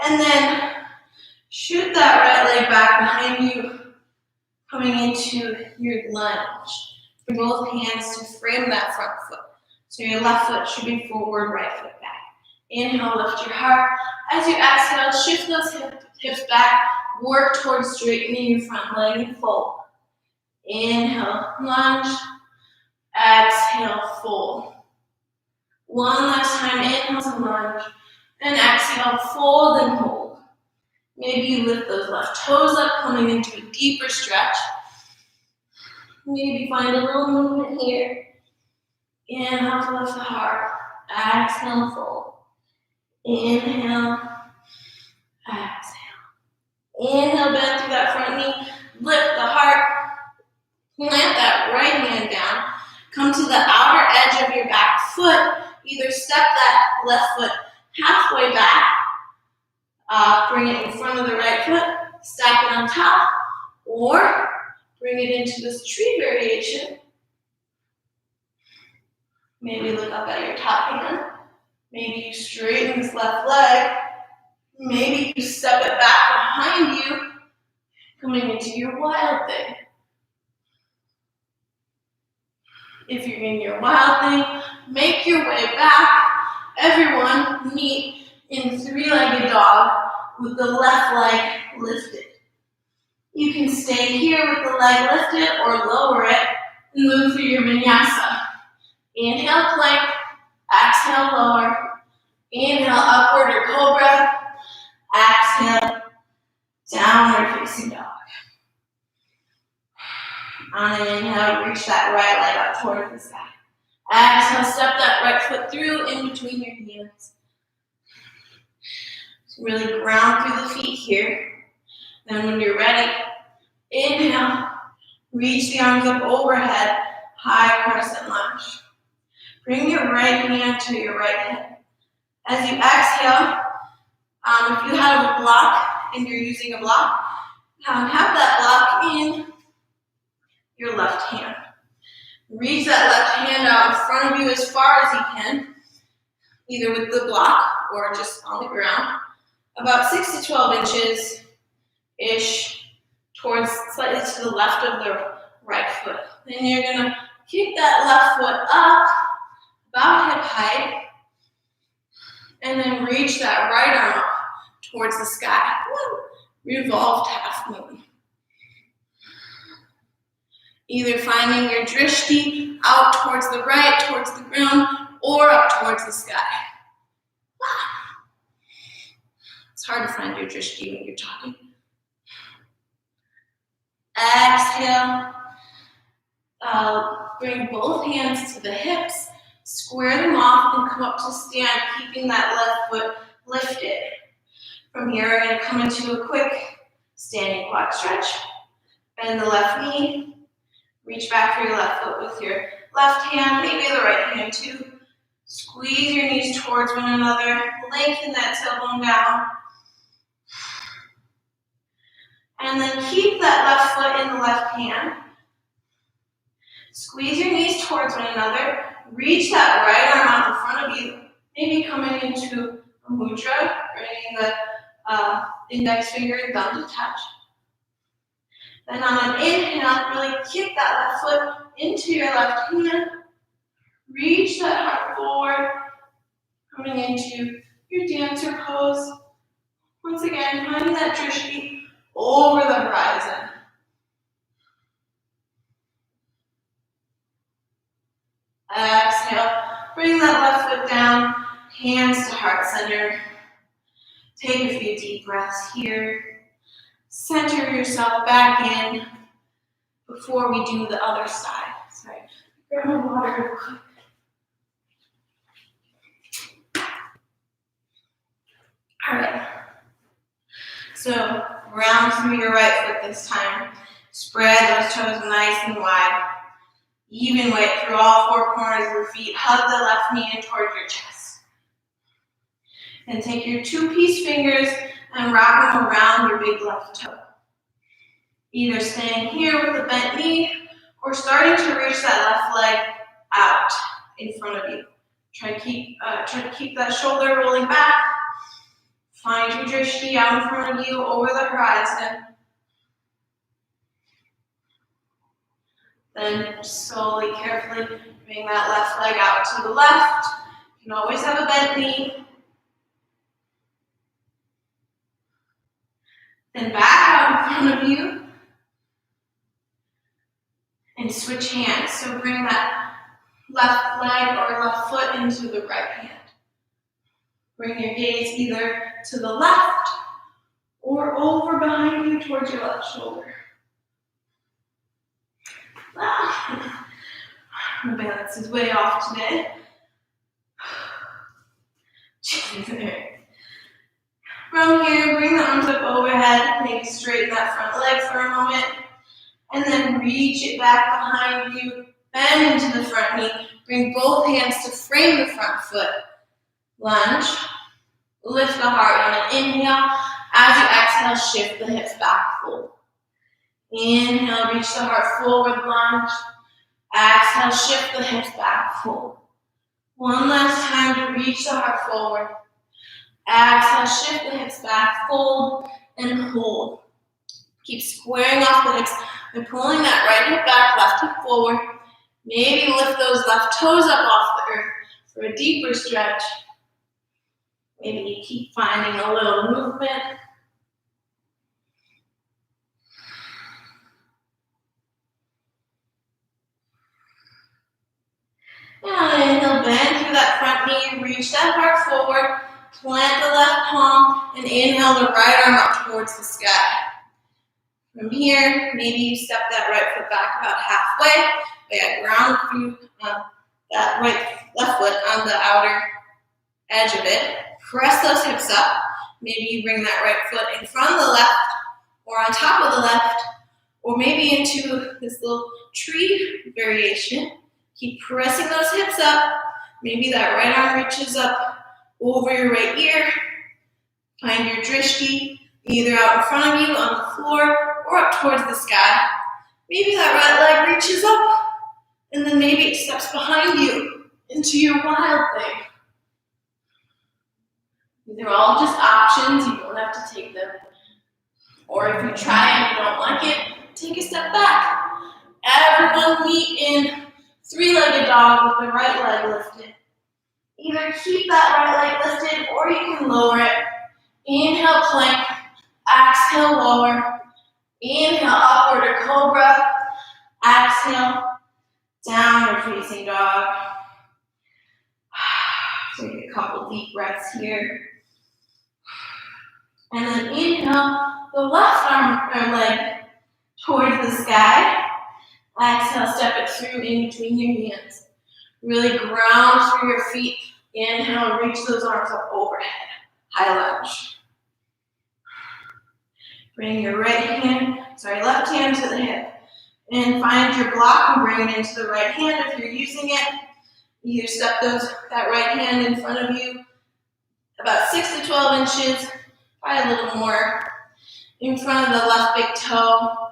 And then shoot that right leg back behind you, coming into your lunge. Bring both hands to frame that front foot. So your left foot should be forward, right foot back. Inhale, lift your heart. As you exhale, shift those hips back. Work towards straightening your front leg and fold. Inhale, lunge. Exhale, fold. One last time, inhale to lunge. And exhale, fold and hold. Maybe you lift those left toes up, coming into a deeper stretch. Maybe find a little movement here. Inhale to lift the heart. Exhale, fold. Inhale. Exhale. Inhale, bend through that front knee. Lift the heart. Plant that right hand down. Come to the outer edge of your back foot. Either step that left foot halfway back. Bring it in front of the right foot. Stack it on top. Or bring it into this tree variation. Maybe look up at your top hand. Maybe you straighten this left leg. Maybe you step it back behind you, coming into your wild thing. If you're in your wild thing, make your way back. Everyone meet in three-legged dog with the left leg lifted. You can stay here with the leg lifted or lower it and move through your vinyasa. Inhale, plank. Exhale, lower. Inhale, upward or cobra. Exhale, downward facing dog. On an inhale, reach that right leg up towards the sky. Exhale, step that right foot through in between your hands. So really ground through the feet here. Then when you're ready, inhale, reach the arms up overhead, high crescent lunge. Bring your right hand to your right hip. As you exhale, if you have a block and you're using a block, have that block in your left hand. Reach that left hand out in front of you as far as you can, either with the block or just on the ground, about 6 to 12 inches-ish towards slightly to the left of the right foot. Then you're gonna kick that left foot up, about hip height, and then reach that right arm up towards the sky. Revolved half moon. Either finding your drishti out towards the right, towards the ground, or up towards the sky. It's hard to find your drishti when you're talking. Exhale. Bring both hands to the hips. Square them off and come up to stand, keeping that left foot lifted. From here, we're going to come into a quick standing quad stretch. Bend the left knee. Reach back for your left foot with your left hand, maybe the right hand too. Squeeze your knees towards one another. Lengthen that tailbone down. And then keep that left foot in the left hand. Squeeze your knees towards one another. Reach that right arm out in front of you. Maybe coming into a mudra, bringing the index finger and thumb to touch. Then on an inhale, really kick that left foot into your left hand. Reach that heart forward, coming into your dancer pose. Once again, finding that drishti over the horizon. Exhale, bring that left foot down, hands to heart center. Take a few deep breaths here. Center yourself back in before we do the other side. Sorry, grab my water real quick. All right. So round through your right foot this time. Spread those toes nice and wide. Even weight through all four corners of your feet. Hug the left knee in towards your chest. And take your two-piece fingers and wrap them around your big left toe. Either staying here with the bent knee or starting to reach that left leg out in front of you. Try to keep that shoulder rolling back. Find your drishti out in front of you over the horizon. Then slowly, carefully bring that left leg out to the left. You can always have a bent knee. Then back out in front of you. And switch hands. So bring that left leg or left foot into the right hand. Bring your gaze either to the left or over behind you towards your left shoulder. My balance is way off today. From here, bring the arms up overhead. Maybe straighten that front leg for a moment. And then reach it back behind you. Bend into the front knee. Bring both hands to frame the front foot. Lunge. Lift the heart on an inhale. As you exhale, shift the hips back, fold. Inhale, reach the heart forward, lunge. Exhale, shift the hips back, fold. One last time to reach the heart forward. Exhale, shift the hips back, fold, and hold. Keep squaring off the hips and pulling that right hip back, left hip forward. Maybe lift those left toes up off the earth for a deeper stretch. Maybe you keep finding a little movement. And inhale, bend through that front knee, reach that heart forward, plant the left palm, and inhale the right arm up towards the sky. From here, maybe you step that right foot back about halfway. Ground through that left foot on the outer edge of it. Press those hips up. Maybe you bring that right foot in front of the left or on top of the left, or maybe into this little tree variation. Keep pressing those hips up. Maybe that right arm reaches up over your right ear. Find your drishti either out in front of you on the floor or up towards the sky. Maybe that right leg reaches up and then maybe it steps behind you into your wild thing. These are all just options. You don't have to take them. Or if you try and you don't like it, take a step back. Everyone meet in three-legged dog with the right leg lifted. Either keep that right leg lifted or you can lower it. Inhale, plank. Exhale, lower. Inhale, upward or cobra. Exhale, downward facing dog. Take a couple deep breaths here. And then inhale the left arm or leg towards the sky. Exhale, step it through in between your hands. Really ground through your feet. Inhale, reach those arms up overhead. High lunge. Bring your left hand to the hip. And find your block and bring it into the right hand if you're using it. Either step that right hand in front of you about 6 to 12 inches, probably a little more, in front of the left big toe,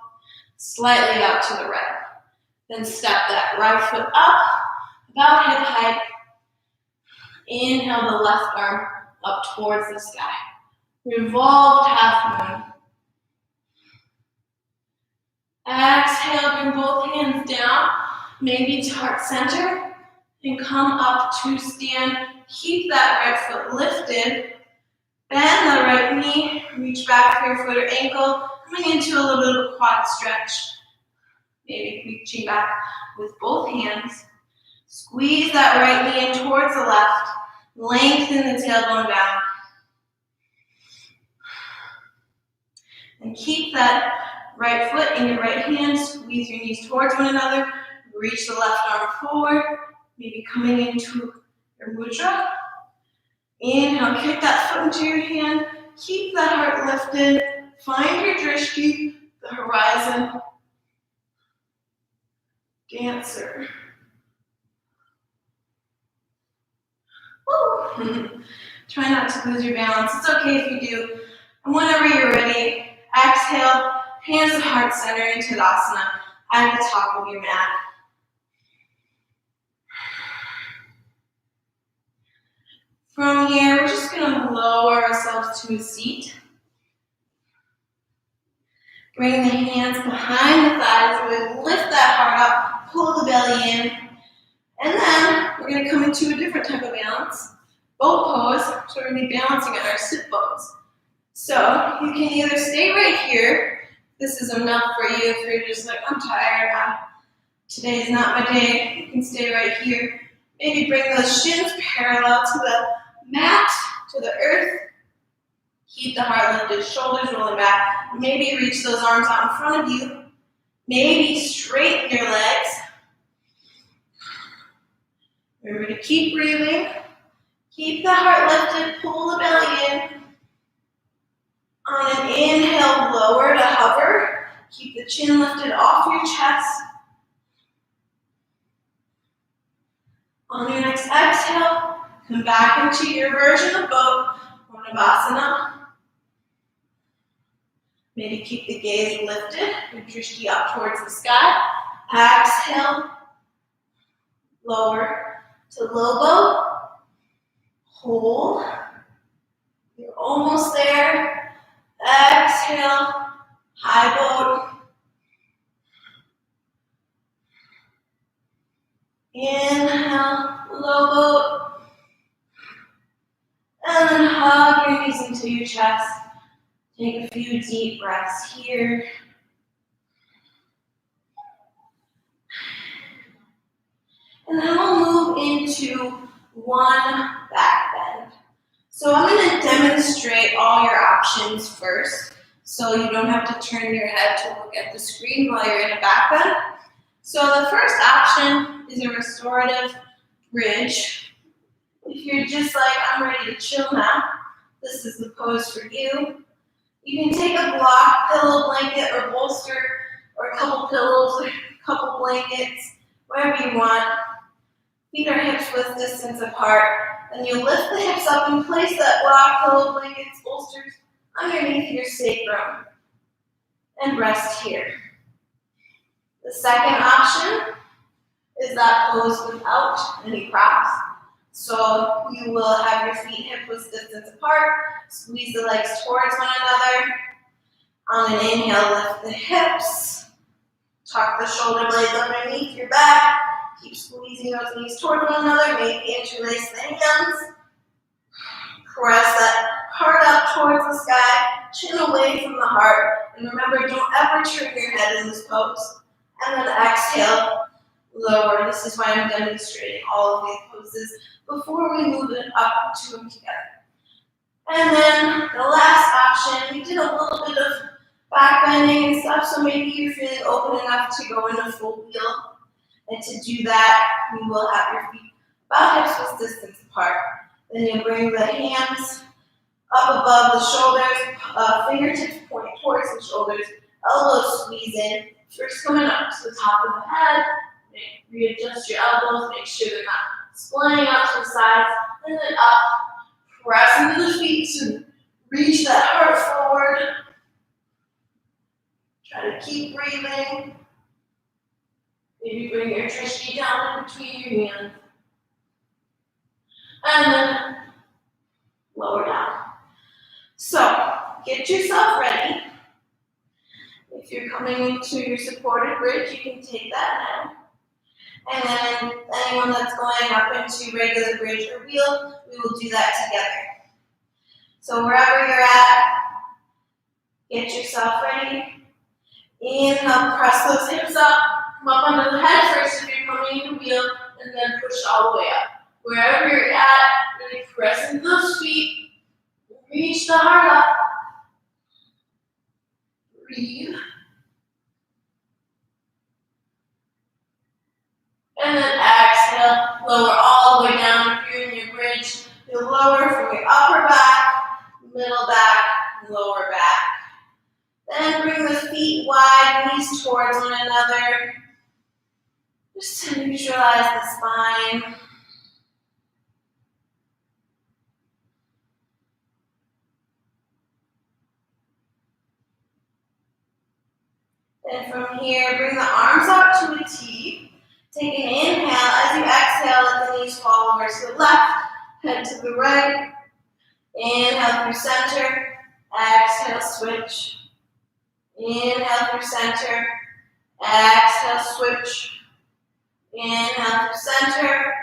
slightly out to the right. Then step that right foot up, about hip height. Inhale the left arm up towards the sky. Revolved half moon. Exhale, bring both hands down, maybe to heart center, and come up to stand. Keep that right foot lifted. Bend the right knee, reach back for your foot or ankle, coming into a little bit of a quad stretch. Maybe reaching back with both hands. Squeeze that right knee in towards the left. Lengthen the tailbone down. And keep that right foot in your right hand. Squeeze your knees towards one another. Reach the left arm forward. Maybe coming into your mudra. Inhale, kick that foot into your hand. Keep that heart lifted. Find your drishti, the horizon. Dancer. Woo. Try not to lose your balance. It's okay if you do. And whenever you're ready, exhale, hands to heart center in Tadasana at the top of your mat. From here, we're just going to lower ourselves to a seat. Bring the hands behind the thighs, really lift that heart up, pull the belly in, and then we're going to come into a different type of balance, boat pose, so we're going to be balancing on our sit bones. So you can either stay right here, this is enough for you if you're just like, I'm tired, today's not my day, you can stay right here. Maybe bring those shins parallel to the mat, to the earth. Keep the heart lifted, shoulders rolling back. Maybe reach those arms out in front of you. Maybe straighten your legs. Remember to keep breathing. Keep the heart lifted, pull the belly in. On an inhale, lower to hover. Keep the chin lifted off your chest. On your next exhale, come back into your version of boat, Pranavasana. Maybe keep the gaze lifted, your drishti up towards the sky. Exhale, lower to low boat. Hold. You're almost there. Exhale, high boat. Inhale, low boat. And then hug your knees into your chest. Take a few deep breaths here. And then we'll move into one back bend. So I'm going to demonstrate all your options first, so you don't have to turn your head to look at the screen while you're in a back bend. So the first option is a restorative bridge. If you're just like, I'm ready to chill now, this is the pose for you. You can take a block, pillow, blanket, or bolster, or a couple pillows, or a couple blankets, wherever you want. Feet are hips width distance apart. Then you lift the hips up and place that block, pillow, blankets, bolsters underneath your sacrum. And rest here. The second option is that pose without any props. So you will have your feet hip width distance apart, squeeze the legs towards one another. On an inhale, lift the hips, tuck the shoulder blades underneath your back, keep squeezing those knees toward one another, maybe interlace the hands. Press that heart up towards the sky, chin away from the heart, and remember, don't ever turn your head in this pose. And then exhale, lower. This is why I'm demonstrating all of these poses before we move it up to them together. And then the last option, we did a little bit of back bending and stuff, so maybe you're feeling open enough to go in a full wheel. And to do that, you will have your feet about hips width distance apart. Then you'll bring the hands up above the shoulders, fingertips point towards the shoulders, elbows squeeze in. First coming up to the top of the head, readjust your elbows, make sure they're not splaying out to the sides, and then up, press into the feet to reach that heart forward. Try to keep breathing. Maybe bring your drishti down in between your hands. And then lower down. So, get yourself ready. If you're coming into your supported bridge, you can take that now. And then anyone that's going up into regular bridge or wheel, we will do that together. So wherever you're at, get yourself ready. Inhale, press those hips up. Come up under the head first if you're coming into wheel, and then push all the way up. Wherever you're at, really press into those feet. Reach the heart up. Breathe. And then exhale, lower all the way down. If you're in your bridge, you'll lower from your upper back, middle back, and lower back. Then bring the feet wide, knees towards one another. Just to neutralize the spine. And from here, bring the arms out to a T. Take an inhale. As you exhale, let the knees fall over to the left, head to the right. Inhale through center. Exhale, switch. Inhale through center. Exhale, switch. Inhale through center.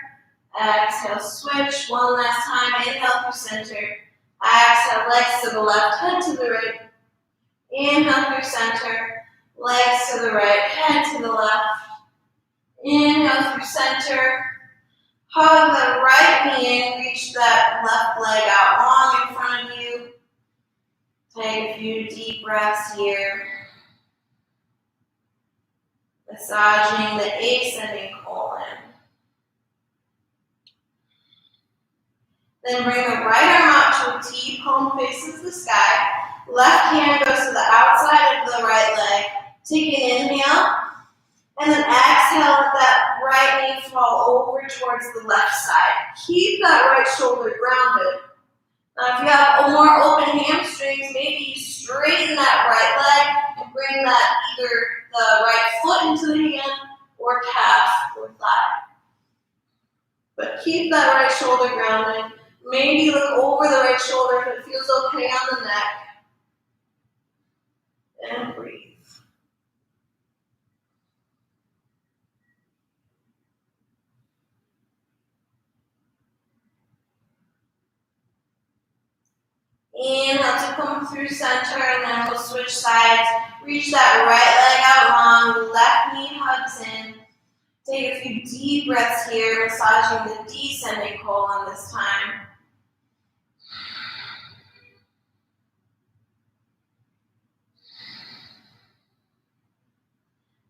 Exhale, switch. One last time. Inhale through center. Exhale, legs to the left, head to the right. Inhale through center. Legs to the right, head to the left. Inhale through center. Hug the right knee in. Reach that left leg out long in front of you. Take a few deep breaths here. Massaging the ascending colon. Then bring the right arm out to a T. Palm faces the sky. Left hand goes to the outside of the right leg. Take an inhale. And then exhale, let that right knee fall over towards the left side. Keep that right shoulder grounded. Now, if you have more open hamstrings, maybe you straighten that right leg and bring that either the right foot into the hand or calf or thigh. But keep that right shoulder grounded. Maybe look over the right shoulder if it feels okay on the neck. And breathe. Inhale to come through center, and then we'll switch sides. Reach that right leg out long, left knee hugs in. Take a few deep breaths here, massaging the descending colon this time.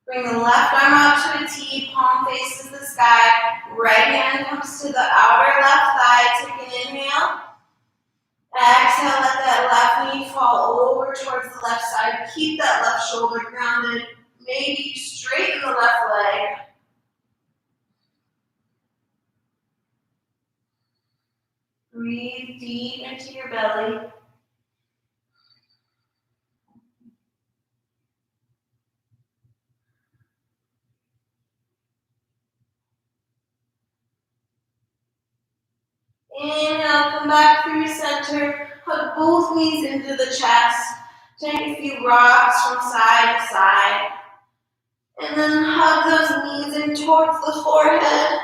Bring the left arm out to a T, palm faces the sky. Right hand comes to the outer left thigh. Take an inhale. Exhale, let that left knee fall over towards the left side. Keep that left shoulder grounded. Maybe you straighten the left leg. Breathe deep into your belly. Inhale, come back through center. Hug both knees into the chest. Take a few rocks from side to side. And then hug those knees in towards the forehead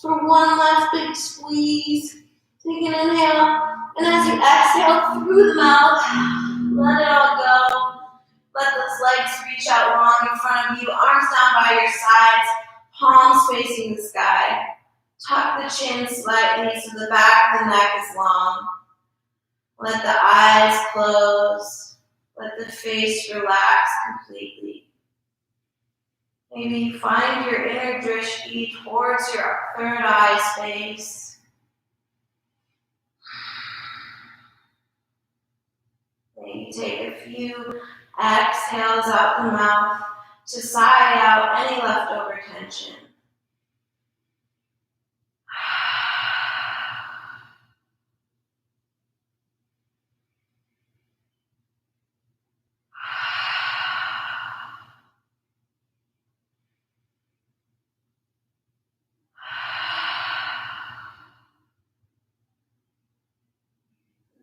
for one last big squeeze. Take an inhale. And as you exhale through the mouth, let it all go. Let those legs reach out long in front of you. Arms down by your sides. Palms facing the sky. Tuck the chin slightly so the back of the neck is long. Let the eyes close. Let the face relax completely. Maybe you find your inner drishti towards your third eye space. Maybe take a few exhales out the mouth to sigh out any leftover tension.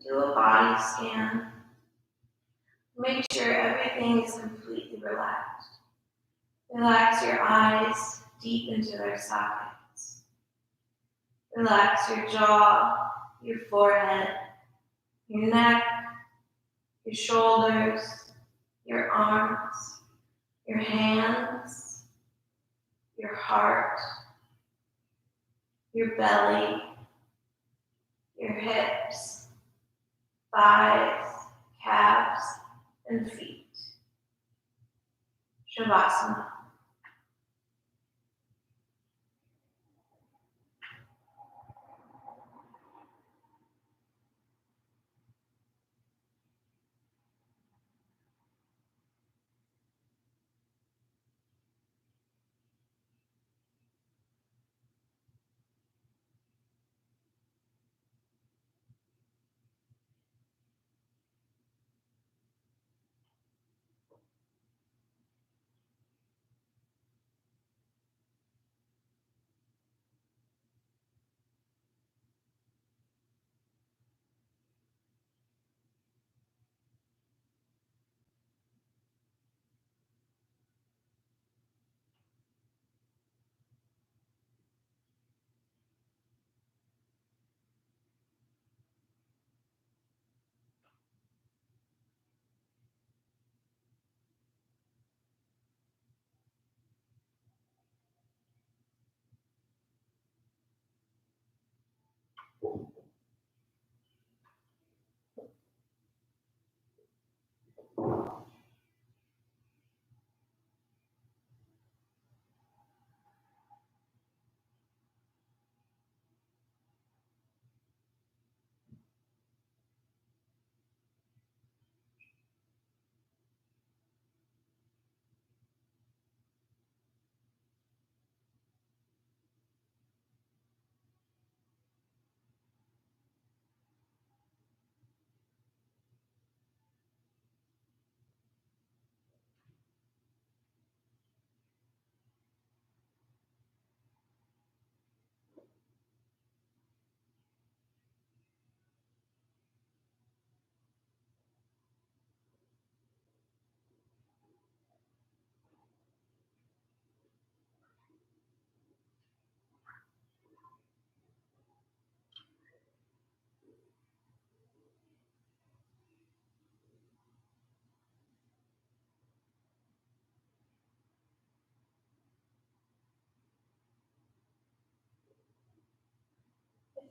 Do a body scan. Make sure everything is completely relaxed. Relax your eyes deep into their sockets. Relax your jaw, your forehead, your neck, your shoulders, your arms, your hands, your heart, your belly, your hips, thighs, calves, and feet. Shavasana.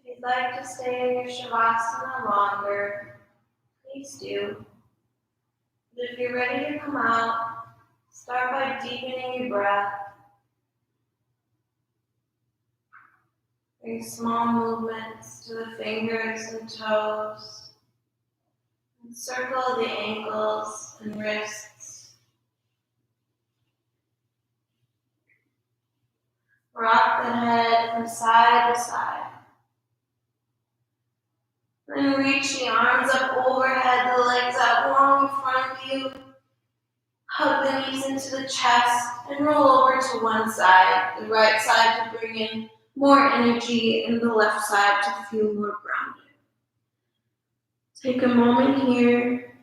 If you'd like to stay in your Shavasana longer, please do. But if you're ready to come out, start by deepening your breath. Bring small movements to the fingers and toes. And circle the ankles and wrists. Rock the head from side to side. Then reach the arms up overhead, the legs out long in front of you. Hug the knees into the chest and roll over to one side, the right side to bring in more energy and the left side to feel more grounded. Take a moment here.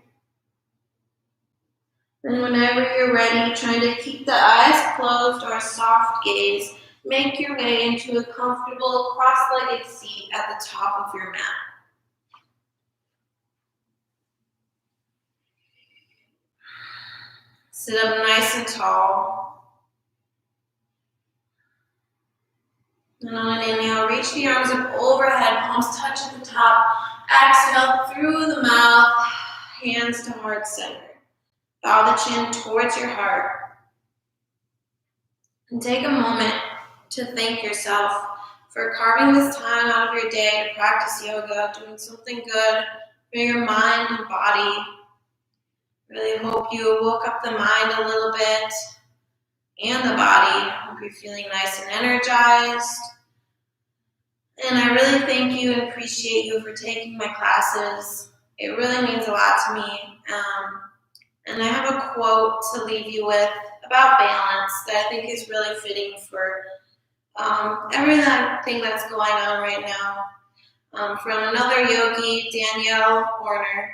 Then whenever you're ready, trying to keep the eyes closed or a soft gaze, make your way into a comfortable cross-legged seat at the top of your mat. Sit up nice and tall. And on an inhale, reach the arms up overhead, palms touch at the top. Exhale through the mouth, hands to heart center. Bow the chin towards your heart. And take a moment to thank yourself for carving this time out of your day to practice yoga, doing something good for your mind and body. Really hope you woke up the mind a little bit and the body. Hope you're feeling nice and energized. And I really thank you and appreciate you for taking my classes. It really means a lot to me. And I have a quote to leave you with about balance that I think is really fitting for everything that's going on right now. From another yogi, Danielle Horner.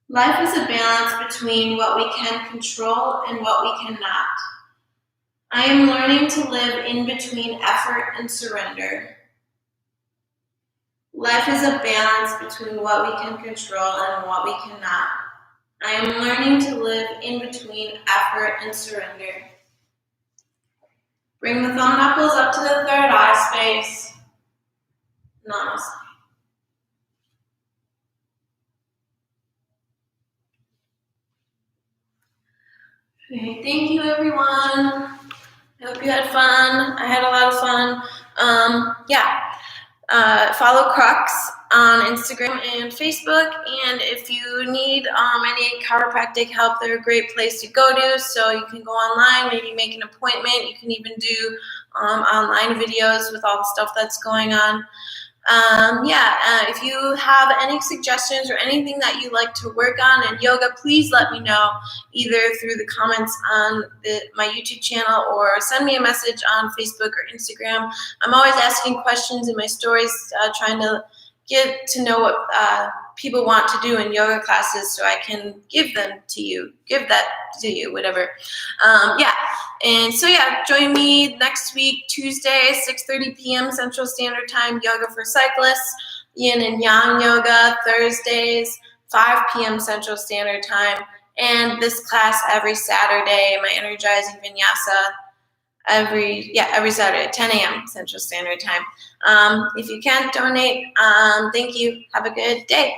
Life is a balance between what we can control and what we cannot. I am learning to live in between effort and surrender. Life is a balance between what we can control and what we cannot. I am learning to live in between effort and surrender. Bring the thumb knuckles up to the third eye space. Namaste. Okay, thank you everyone. I hope you had fun. I had a lot of fun. Follow Crux on Instagram and Facebook. And if you need any chiropractic help, they're a great place to go to. So you can go online, maybe make an appointment. You can even do online videos with all the stuff that's going on. If you have any suggestions or anything that you'd like to work on in yoga, please let me know either through the comments on my YouTube channel or send me a message on Facebook or Instagram. I'm always asking questions in my stories, trying to get to know what people want to do in yoga classes so I can give that to you, whatever. Join me next week, Tuesday, 6:30 p.m. Central Standard Time, Yoga for Cyclists, Yin and Yang Yoga, Thursdays, 5 p.m. Central Standard Time, and this class every Saturday, my Energizing Vinyasa, every Saturday at 10 a.m. Central Standard Time. If you can't donate, thank you. Have a good day.